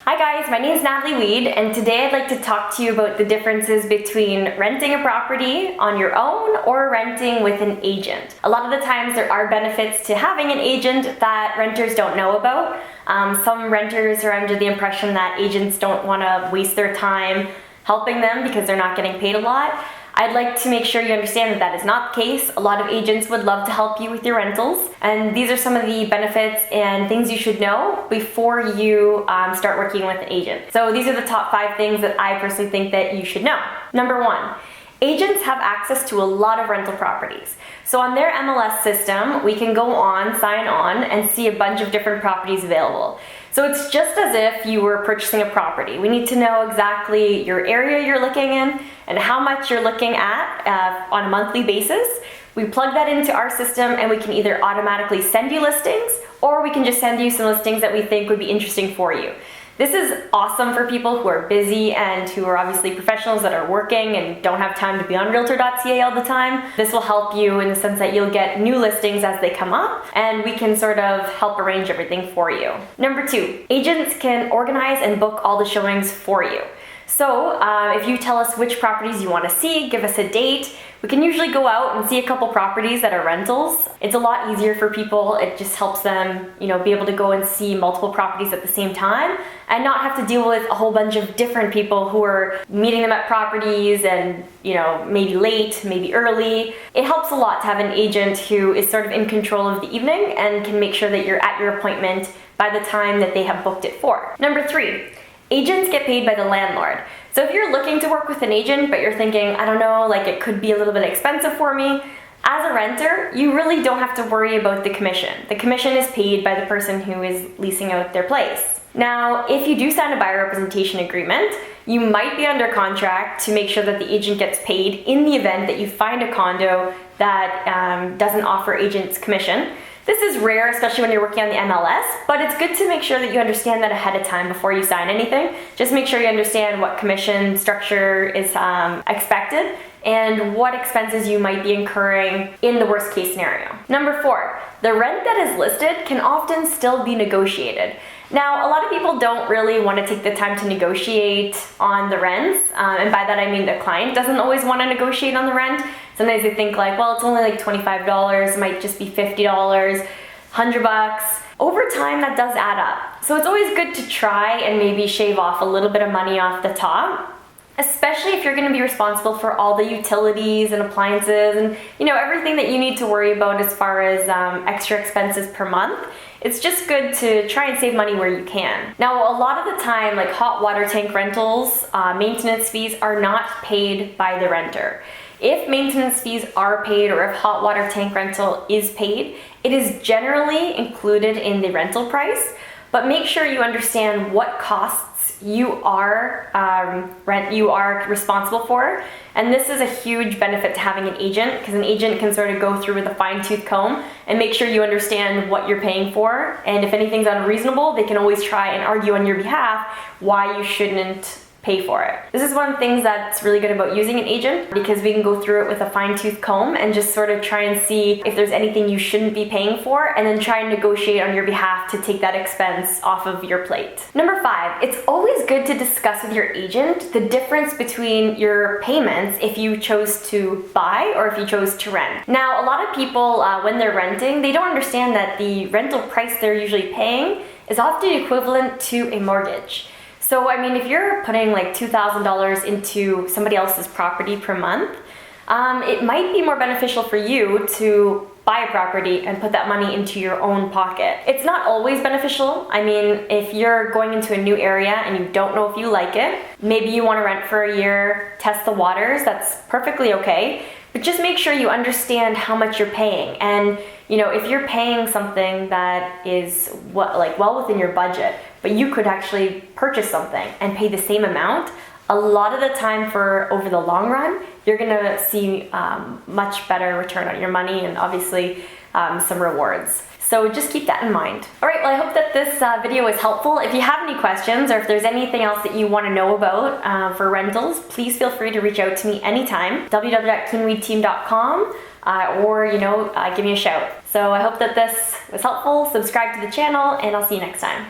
Hi guys, my name is Natalie Weed, and today I'd like to talk to you about the differences between renting a property on your own or renting with an agent. A lot of the times there are benefits to having an agent that renters don't know about. Some renters are under the impression that agents don't want to waste their time helping them because they're not getting paid a lot. I'd like to make sure you understand that that is not the case. A lot of agents would love to help you with your rentals, and these are some of the benefits and things you should know before you start working with an agent. So these are the top 5 things that I personally think that you should know. Number 1, agents have access to a lot of rental properties. So on their MLS system, we can go on, sign on, and see a bunch of different properties available. So it's just as if you were purchasing a property. We need to know exactly your area you're looking in and how much you're looking at on a monthly basis. We plug that into our system and we can either automatically send you listings or we can just send you some listings that we think would be interesting for you. This is awesome for people who are busy and who are obviously professionals that are working and don't have time to be on Realtor.ca all the time. This will help you in the sense that you'll get new listings as they come up, and we can sort of help arrange everything for you. Number 2, agents can organize and book all the showings for you. So if you tell us which properties you want to see, give us a date, we can usually go out and see a couple properties that are rentals. It's a lot easier for people. It just helps them, be able to go and see multiple properties at the same time and not have to deal with a whole bunch of different people who are meeting them at properties and, maybe late, maybe early. It helps a lot to have an agent who is sort of in control of the evening and can make sure that you're at your appointment by the time that they have booked it for. Number 3, agents get paid by the landlord. So if you're looking to work with an agent, but you're thinking, I don't know, it could be a little bit expensive for me, as a renter, you really don't have to worry about the commission. The commission is paid by the person who is leasing out their place. Now, if you do sign a buyer representation agreement, you might be under contract to make sure that the agent gets paid in the event that you find a condo that doesn't offer agents commission. This is rare, especially when you're working on the MLS, but it's good to make sure that you understand that ahead of time before you sign anything. Just make sure you understand what commission structure is expected and what expenses you might be incurring in the worst case scenario. Number 4, the rent that is listed can often still be negotiated. Now, a lot of people don't really want to take the time to negotiate on the rents, and by that I mean the client doesn't always want to negotiate on the rent. Sometimes they think well, it's only $25, it might just be $50, $100. Over time, that does add up. So it's always good to try and maybe shave off a little bit of money off the top, especially if you're going to be responsible for all the utilities and appliances and everything that you need to worry about as far as extra expenses per month. It's just good to try and save money where you can. Now, a lot of the time, hot water tank rentals, maintenance fees are not paid by the renter. If maintenance fees are paid or if hot water tank rental is paid, it is generally included in the rental price, but make sure you understand what costs you are responsible for. And this is a huge benefit to having an agent, because an agent can sort of go through with a fine-tooth comb and make sure you understand what you're paying for. And if anything's unreasonable, they can always try and argue on your behalf why you shouldn't pay for it. This is one of the things that's really good about using an agent, because we can go through it with a fine-tooth comb and just sort of try and see if there's anything you shouldn't be paying for, and then try and negotiate on your behalf to take that expense off of your plate. Number 5, it's always good to discuss with your agent the difference between your payments if you chose to buy or if you chose to rent. Now, a lot of people, when they're renting, they don't understand that the rental price they're usually paying is often equivalent to a mortgage. So, if you're putting $2,000 into somebody else's property per month, it might be more beneficial for you to buy a property and put that money into your own pocket. It's not always beneficial. If you're going into a new area and you don't know if you like it, maybe you want to rent for a year, test the waters, that's perfectly okay. But just make sure you understand how much you're paying. And if you're paying something that is well within your budget, but you could actually purchase something and pay the same amount, a lot of the time over the long run, you're gonna see much better return on your money and obviously some rewards. So just keep that in mind. All right, well, I hope that this video was helpful. If you have any questions or if there's anything else that you want to know about for rentals, please feel free to reach out to me anytime, www.keenweedteam.com, or give me a shout. So I hope that this was helpful. Subscribe to the channel, and I'll see you next time.